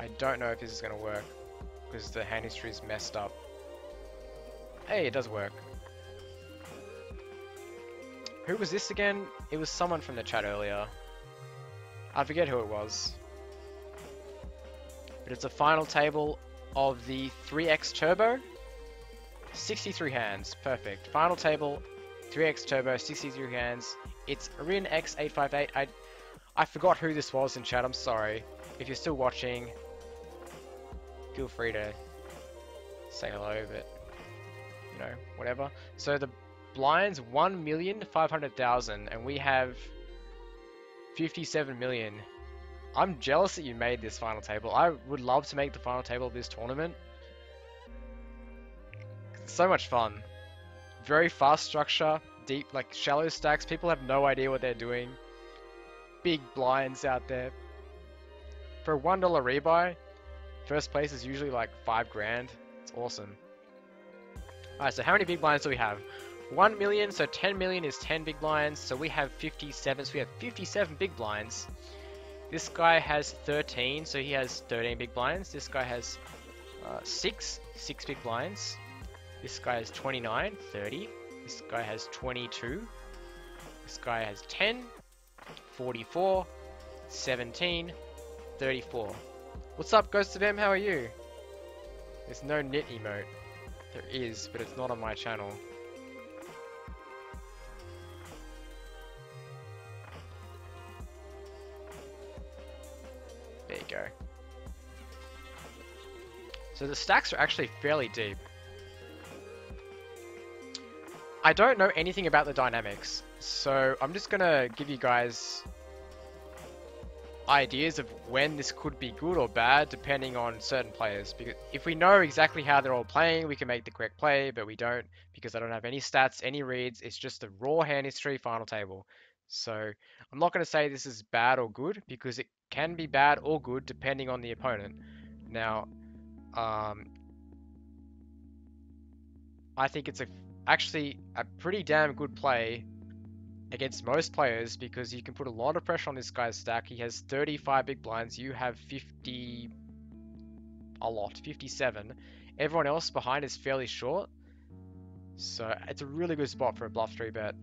I don't know if this is going to work because the hand history is messed up. Hey, it does work. Who was this again? It was someone from the chat earlier. I forget who it was. But it's a final table of the 3X Turbo. 63 hands. Perfect. Final table, 3X Turbo, 63 hands. It's rinx858. I forgot who this was in chat. I'm sorry. If you're still watching, feel free to say hello, but you know, whatever. So the blinds 1,500,000 and we have 57 million. I'm jealous that you made this final table. I would love to make the final table of this tournament. It's so much fun. Very fast structure, deep, like shallow stacks. People have no idea what they're doing. Big blinds out there. For a $1 rebuy, first place is usually like 5 grand. It's awesome. Alright, so how many big blinds do we have? 1 million, so 10 million is 10 big blinds. So we have 57, so we have 57 big blinds. This guy has 13, so he has 13 big blinds. This guy has 6 big blinds. This guy has 29, 30. This guy has 22. This guy has 10, 44, 17, 34. What's up, Ghost of M? How are you? There's no knit emote. There is, but it's not on my channel. There you go. So the stacks are actually fairly deep. I don't know anything about the dynamics, so I'm just gonna give you guys ideas of when this could be good or bad depending on certain players. Because if we know exactly how they're all playing, we can make the correct play, but we don't because I don't have any stats, any reads. It's just a raw hand history final table. So I'm not going to say this is bad or good because it can be bad or good depending on the opponent. Now, I think it's actually a pretty damn good play against most players because you can put a lot of pressure on this guy's stack. He has 35 big blinds. You have 57. Everyone else behind is fairly short. So it's a really good spot for a bluff 3-bet.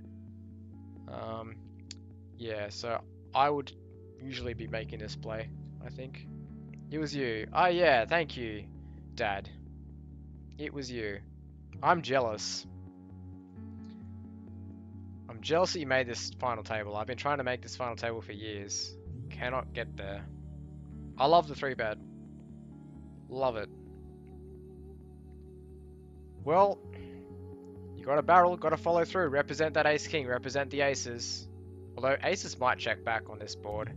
Yeah, so I would usually be making this play, I think. It was you. Oh yeah, thank you, Dad. It was you. I'm jealous. I'm jealous that you made this final table. I've been trying to make this final table for years. Cannot get there. I love the 3-bet. Love it. Well, you got a barrel, got to follow through. Represent that ace-king, represent the aces. Although aces might check back on this board.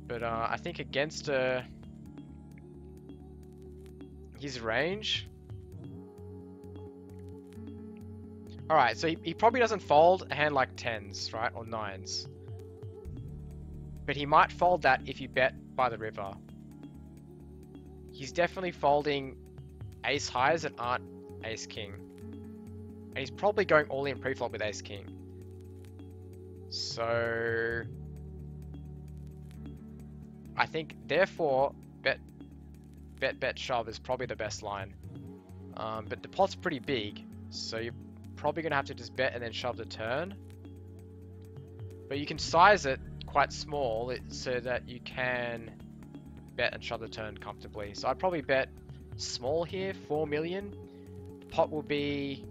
But I think against his range... Alright, so he probably doesn't fold a hand like 10s, right? Or 9s. But he might fold that if you bet by the river. He's definitely folding ace highs that aren't ace king. And he's probably going all in pre-flop with ace king. So... I think, therefore, bet, shove is probably the best line. But the pot's pretty big, so you're probably going to have to just bet and then shove the turn. But you can size it quite small so that you can bet and shove the turn comfortably. So I'd probably bet small here, 4 million. The pot will be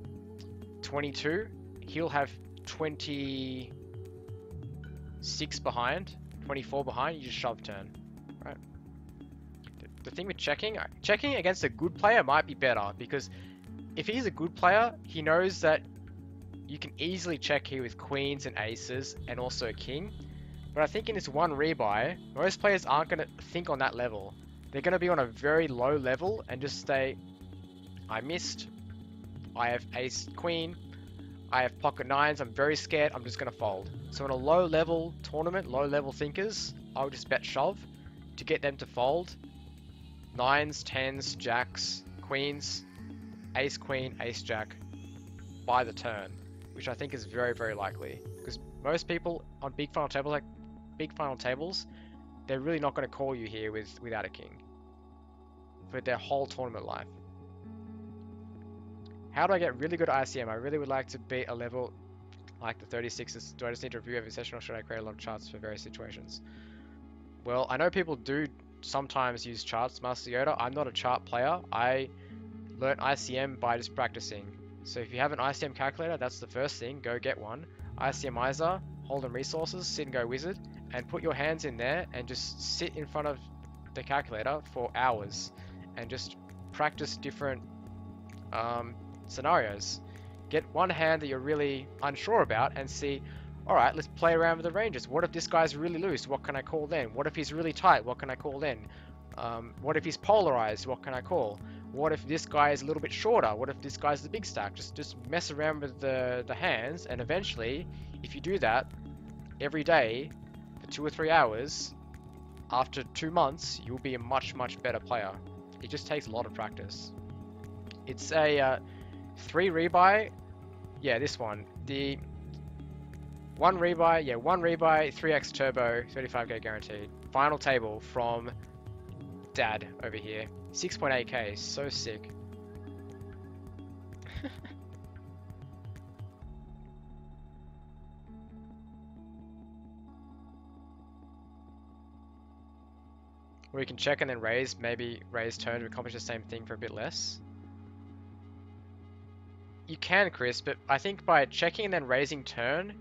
22. He'll have 26 behind, 24 behind. You just shove turn, right? The thing with checking against a good player might be better because if he's a good player, he knows that you can easily check here with queens and aces and also a king. But I think in this one rebuy, most players aren't going to think on that level. They're going to be on a very low level and just say, I missed, I have ace queen, I have pocket nines, I'm very scared, I'm just going to fold. So in a low level tournament, low level thinkers, I'll just bet shove to get them to fold. Nines, tens, jacks, queens, ace queen, ace jack by the turn, which I think is very, very likely because most people on big final tables they're really not going to call you here without a king for their whole tournament life. How do I get really good at ICM? I really would like to beat a level like the 36s. Do I just need to review every session, or should I create a lot of charts for various situations? Well, I know people do sometimes use charts, Master Yoda. I'm not a chart player. I learnt ICM by just practicing. So if you have an ICM calculator, that's the first thing. Go get one. ICMizer, Holden Resources, Sit and Go Wizard, and put your hands in there and just sit in front of the calculator for hours and just practice different scenarios. Get one hand that you're really unsure about and see, alright, let's play around with the ranges. What if this guy's really loose? What can I call then? What if he's really tight? What can I call then? What if he's polarized? What can I call? What if this guy is a little bit shorter? What if this guy's the big stack? Just mess around with the hands, and eventually, if you do that every day for 2 or 3 hours, after 2 months, you'll be a much better player. It just takes a lot of practice. It's a 3 rebuy. Yeah, this one. The 1 rebuy, yeah, 1 rebuy, 3x turbo, 35k guaranteed. Final table from Dad over here. 6.8k, so sick. Or you can check and then raise, maybe raise turn to accomplish the same thing for a bit less. You can, Chris, but I think by checking and then raising turn,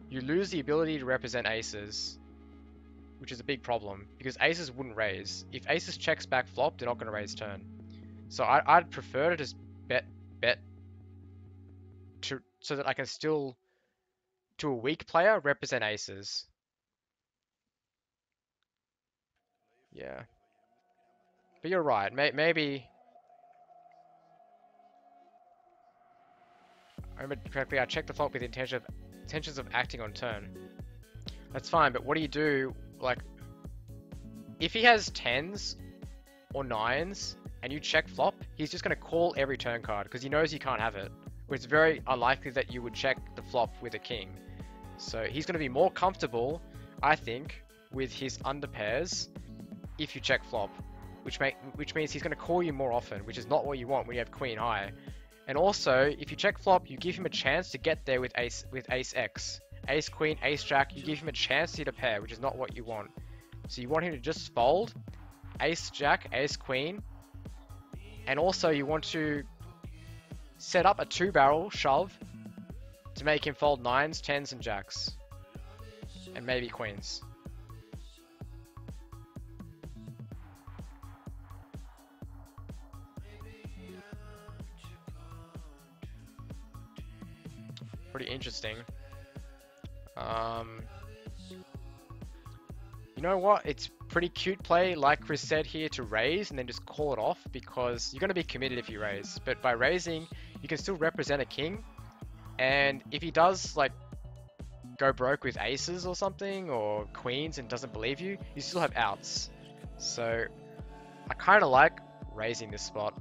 you lose the ability to represent aces, which is a big problem, because aces wouldn't raise. If aces checks back flop, they're not going to raise turn. So I'd prefer to just bet so that I can still, to a weak player, represent aces. Yeah. But you're right, maybe... I remember correctly, I checked the flop with intentions of acting on turn. That's fine, but what do you do, like, if he has 10s or 9s and you check flop, he's just going to call every turn card because he knows you can't have it. It's very unlikely that you would check the flop with a king. So he's going to be more comfortable, I think, with his underpairs if you check flop, which means he's going to call you more often, which is not what you want when you have queen high. And also, if you check flop, you give him a chance to get there with ace X. Ace queen, ace jack, you give him a chance to hit a pair, which is not what you want. So you want him to just fold, ace jack, ace queen, and also you want to set up a 2-barrel shove to make him fold 9s, 10s, and jacks, and maybe queens. Pretty interesting. You know what? It's pretty cute play, like Chris said here, to raise and then just call it off because you're going to be committed if you raise. But by raising, you can still represent a king. And if he does like go broke with aces or something or queens and doesn't believe you, you still have outs. So I kind of like raising this spot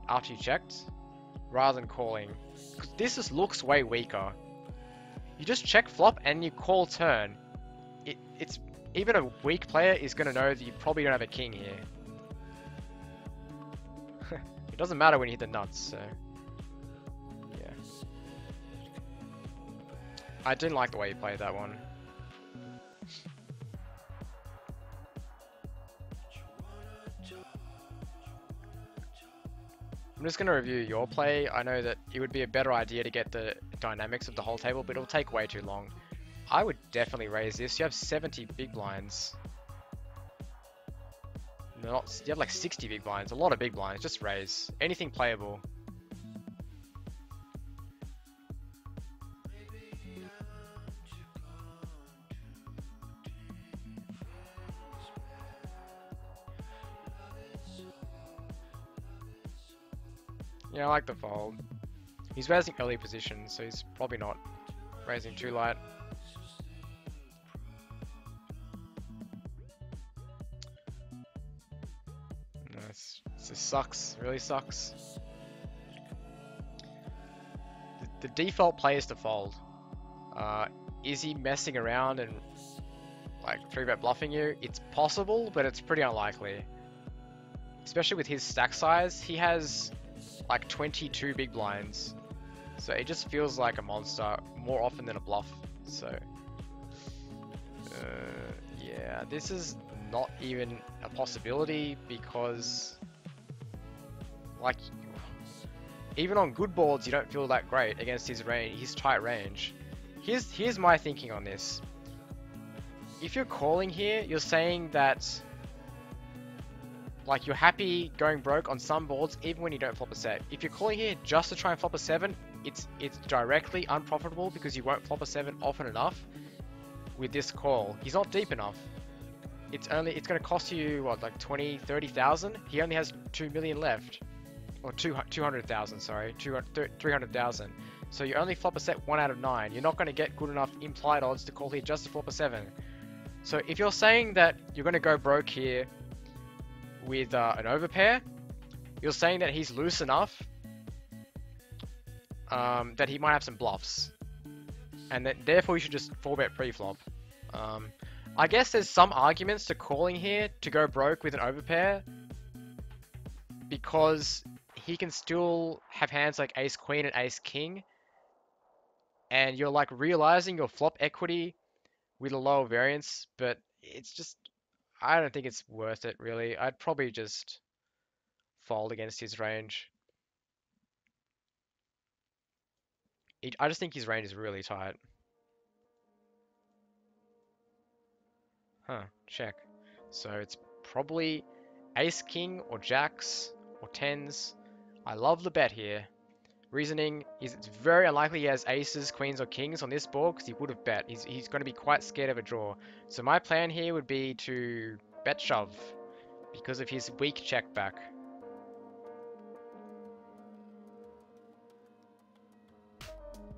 after you checked rather than calling. Because this just looks way weaker. You just check flop and you call turn. It's even a weak player is going to know that you probably don't have a king here. It doesn't matter when you hit the nuts, so yeah. I didn't like the way you played that one. I'm just going to review your play. I know that it would be a better idea to get the dynamics of the whole table, but it'll take way too long. I would definitely raise this. You have 70 big blinds. You have like 60 big blinds. A lot of big blinds. Just raise. Anything playable. Yeah, I like the fold. He's raising early position, so he's probably not raising too light. No, this sucks. Really sucks. The default play is to fold. Is he messing around and like 3-bet bluffing you. It's possible, but it's pretty unlikely. Especially with his stack size, he has like 22 big blinds. So it just feels like a monster more often than a bluff. So, yeah, this is not even a possibility because, like, even on good boards, you don't feel that great against his tight range. Here's my thinking on this. If you're calling here, you're saying that, like, you're happy going broke on some boards even when you don't flop a set. If you're calling here just to try and flop a 7, it's directly unprofitable because you won't flop a 7 often enough with this call. He's not deep enough. It's going to cost you what, like 20, 30,000? He only has 2 million left. Or 200,000, sorry, 300,000. So you only flop a set 1 out of 9. You're not going to get good enough implied odds to call here just to flop a 7. So if you're saying that you're going to go broke here with an overpair, you're saying that he's loose enough that he might have some bluffs, and that therefore you should just 4-bet pre-flop. I guess there's some arguments to calling here to go broke with an overpair because he can still have hands like ace queen and ace king, and you're like realizing your flop equity with a lower variance, but it's just, I don't think it's worth it really. I'd probably just fold against his range. I just think his range is really tight. Huh, check. So it's probably ace king or jacks or tens. I love the bet here. Reasoning is it's very unlikely he has aces, queens, or kings on this board because he would have bet. He's going to be quite scared of a draw. So my plan here would be to bet shove because of his weak check back.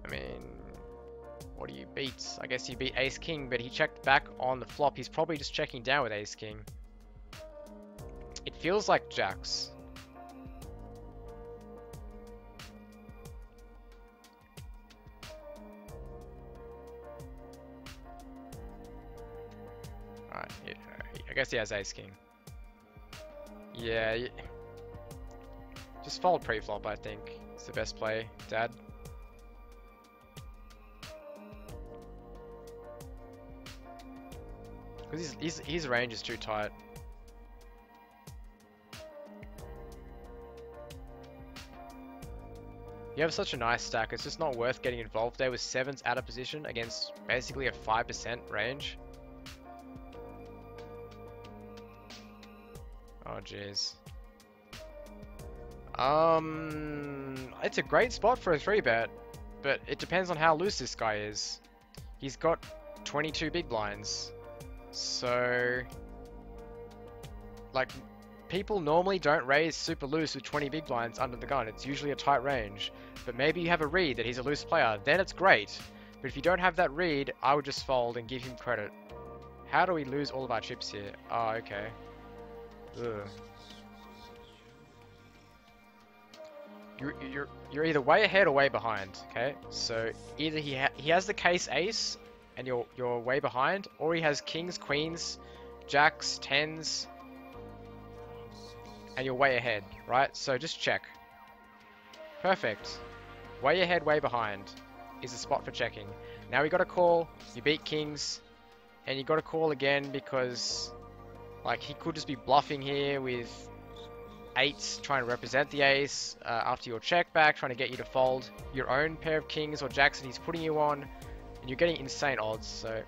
I mean, what do you beat? I guess you beat ace king, but he checked back on the flop. He's probably just checking down with ace king. It feels like jacks. Alright, yeah, I guess he has ace king. Yeah, just fold pre-flop, I think. It's the best play, Dad. Because his range is too tight. You have such a nice stack, it's just not worth getting involved there with 7s out of position against basically a 5% range. Oh jeez. It's a great spot for a 3-bet, but it depends on how loose this guy is. He's got 22 big blinds. So, like, people normally don't raise super loose with 20 big blinds under the gun. It's usually a tight range. But maybe you have a read that he's a loose player, then it's great. But if you don't have that read, I would just fold and give him credit. How do we lose all of our chips here? Oh, okay. Ugh. You're either way ahead or way behind, okay? So either he has the case ace and you're way behind, or he has kings, queens, jacks, tens, and you're way ahead, right? So just check. Perfect. Way ahead, way behind is the spot for checking. Now we got to call. You beat kings, and you got to call again because, like, he could just be bluffing here with 8s trying to represent the ace after your check back, trying to get you to fold your own pair of kings or jacks that he's putting you on, and you're getting insane odds. So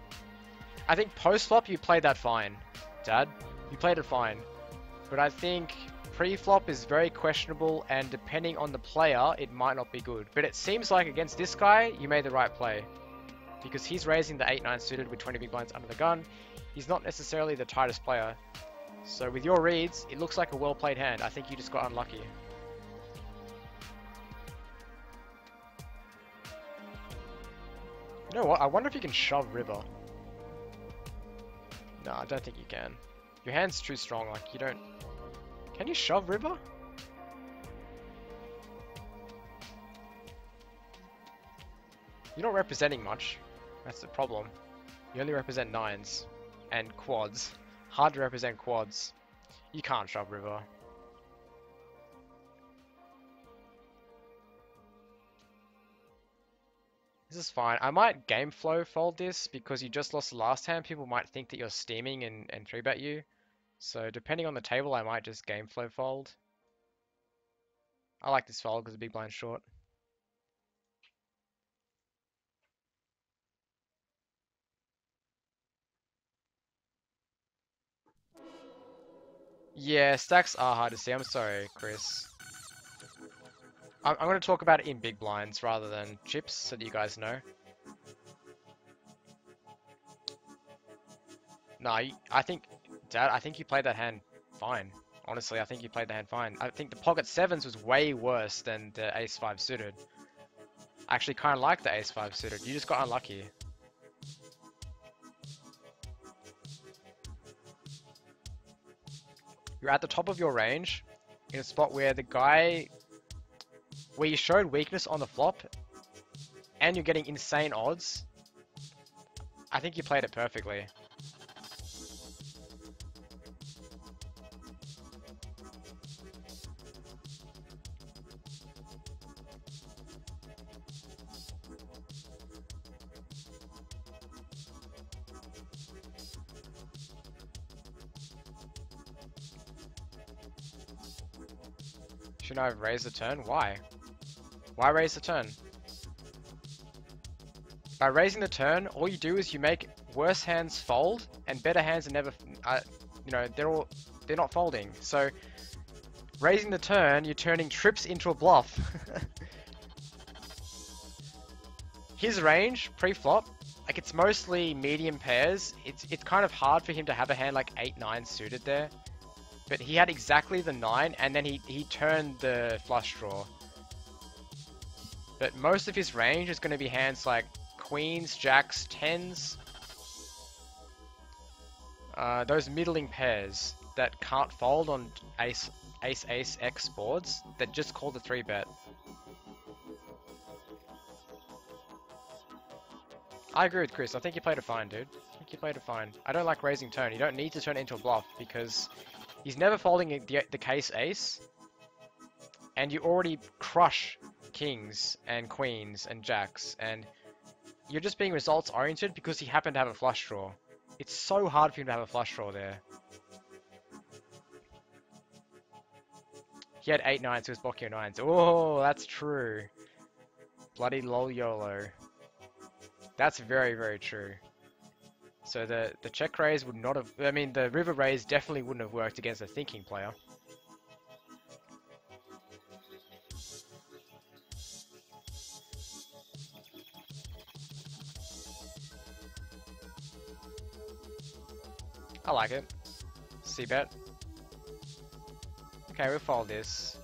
I think post flop you played that fine, Dad. You played it fine, but I think pre-flop is very questionable, and depending on the player, it might not be good. But it seems like against this guy, you made the right play because he's raising the 8-9 suited with 20 big blinds under the gun. He's not necessarily the tightest player. So with your reads, it looks like a well-played hand. I think you just got unlucky. You know what? I wonder if you can shove river. No, I don't think you can. Your hand's too strong, like you don't... Can you shove river? You're not representing much. That's the problem. You only represent 9s. and quads. Hard to represent quads. You can't shove river. This is fine. I might game flow fold this because you just lost the last hand. People might think that you're steaming and 3-bet you. So depending on the table, I might just game flow fold. I like this fold because the big blind's short. Yeah, stacks are hard to see. I'm sorry, Chris. I'm going to talk about it in big blinds rather than chips so that you guys know. No, I think, Dad, I think you played that hand fine. Honestly, I think you played the hand fine. I think the pocket sevens was way worse than the ace-5 suited. I actually kind of like the ace-5 suited. You just got unlucky. You're at the top of your range in a spot where where you showed weakness on the flop and you're getting insane odds. I think you played it perfectly. Shouldn't I have raised the turn? Why? Why raise the turn? By raising the turn, all you do is you make worse hands fold, and better hands are never, they're not folding. So, raising the turn, you're turning trips into a bluff. His range, pre-flop, like it's mostly medium pairs. It's kind of hard for him to have a hand like 8-9 suited there. But he had exactly the 9, and then he turned the flush draw. But most of his range is going to be hands like queens, jacks, 10s. Those middling pairs that can't fold on ace X boards that just call the 3-bet. I agree with Chris. I think you played it fine, dude. I think you played it fine. I don't like raising turn. You don't need to turn it into a bluff because he's never folding the case ace, and you already crush kings and queens and jacks, and you're just being results oriented because he happened to have a flush draw. It's so hard for him to have a flush draw there. He had 8-9, so he was blocking your 9s. Oh, that's true. Bloody lol YOLO. That's very, very true. So the check raise would not have... I mean, the river raise definitely wouldn't have worked against a thinking player. I like it. C-bet. Okay, we'll fold this.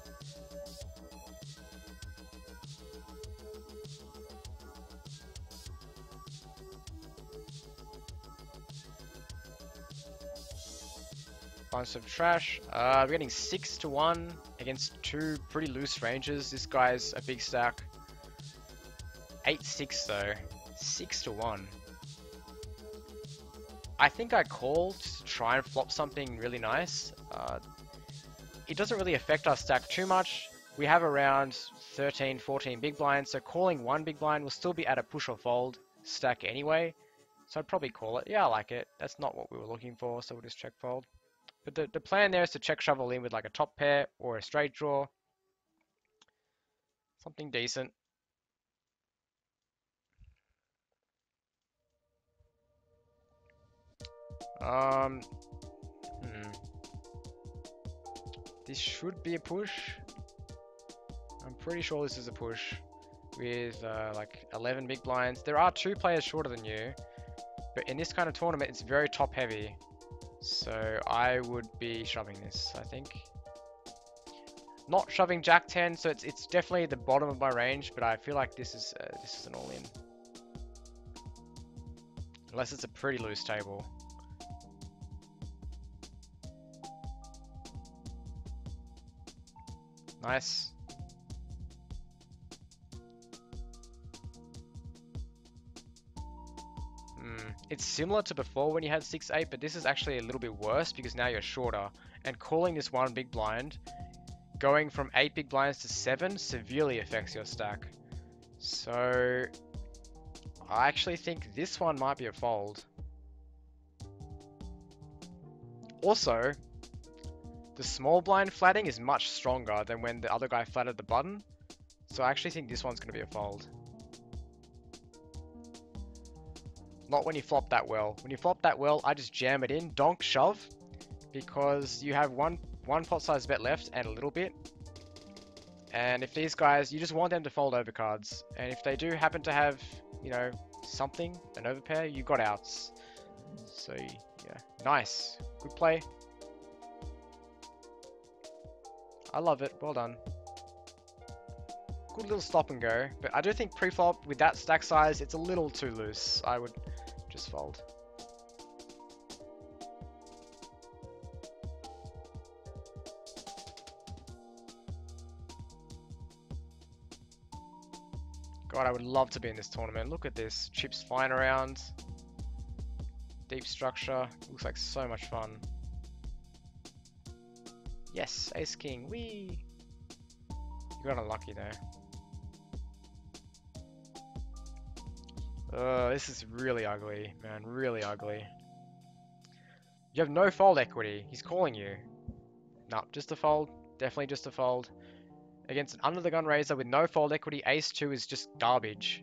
Bunch of trash. We're getting 6-1 against two pretty loose ranges. This guy's a big stack. 8-6 though. 6-1. I think I called to try and flop something really nice. It doesn't really affect our stack too much. We have around 13, 14 big blinds, so calling one big blind will still be at a push or fold stack anyway. So I'd probably call it. Yeah, I like it. That's not what we were looking for, so we'll just check fold. But the plan there is to check shovel in with like a top pair or a straight draw. Something decent. This should be a push. I'm pretty sure this is a push with like 11 big blinds. There are 2 players shorter than you, but in this kind of tournament, it's very top heavy. So I would be shoving this, I think. Not shoving Jack 10, so it's definitely the bottom of my range, but I feel like this is an all-in. Unless it's a pretty loose table. Nice. it's similar to before when you had 6-8, but this is actually a little bit worse because now you're shorter. And calling this one big blind, going from 8 big blinds to 7 severely affects your stack. So I actually think this one might be a fold. Also, the small blind flatting is much stronger than when the other guy flatted the button. So I actually think this one's going to be a fold. Not when you flop that well. When you flop that well, I just jam it in, donk, shove, because you have one pot size bet left and a little bit. And if these guys, you just want them to fold overcards. And if they do happen to have, you know, something, an overpair, you got outs. So, yeah. Nice. Good play. I love it. Well done. Good little stop and go. But I do think pre-flop, with that stack size, it's a little too loose. I would just fold. God, I would love to be in this tournament. Look at this. Chips flying around. Deep structure. Looks like so much fun. Yes, ace king. Whee! You got unlucky there. This is really ugly, man. Really ugly. You have no fold equity. He's calling you. No, just a fold. Definitely just a fold. Against an under the gun raiser with no fold equity, ace 2 is just garbage.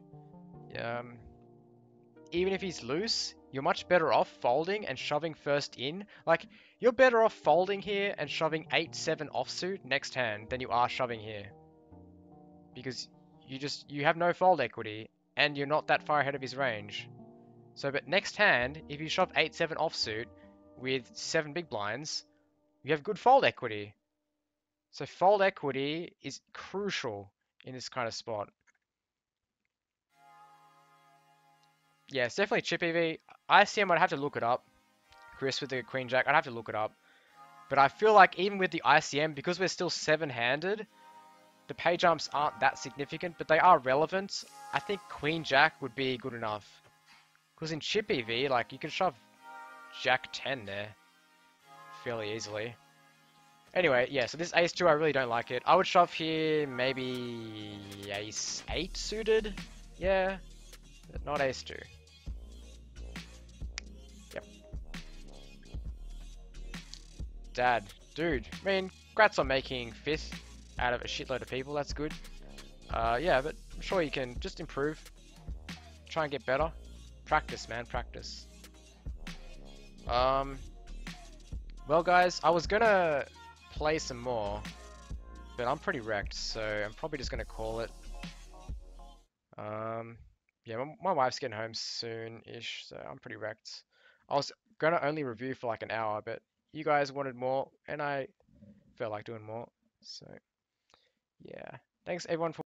Even if he's loose, you're much better off folding and shoving first in. Like, you're better off folding here and shoving 8-7 offsuit next hand than you are shoving here. Because you have no fold equity and you're not that far ahead of his range. So, but next hand, if you shove 8-7 offsuit with 7 big blinds, you have good fold equity. So fold equity is crucial in this kind of spot. Yeah, it's definitely chip EV. ICM, I'd have to look it up. Chris with the Queen Jack, I'd have to look it up. But I feel like even with the ICM, because we're still 7-handed, the pay jumps aren't that significant, but they are relevant. I think Queen Jack would be good enough. Because in chip EV, like, you can shove Jack 10 there fairly easily. Anyway, yeah, so this ace 2, I really don't like it. I would shove here maybe ace 8 suited. Yeah, but not ace 2. Yep. Dad, dude, I mean, congrats on making 5th out of a shitload of people, that's good. Yeah, but I'm sure you can just improve. Try and get better. Practice, man, practice. Well guys, I was gonna play some more, but I'm pretty wrecked, so I'm probably just gonna call it. Yeah, my wife's getting home soon-ish, so I'm pretty wrecked. I was gonna only review for like an hour, but you guys wanted more, and I felt like doing more, so yeah. Thanks everyone for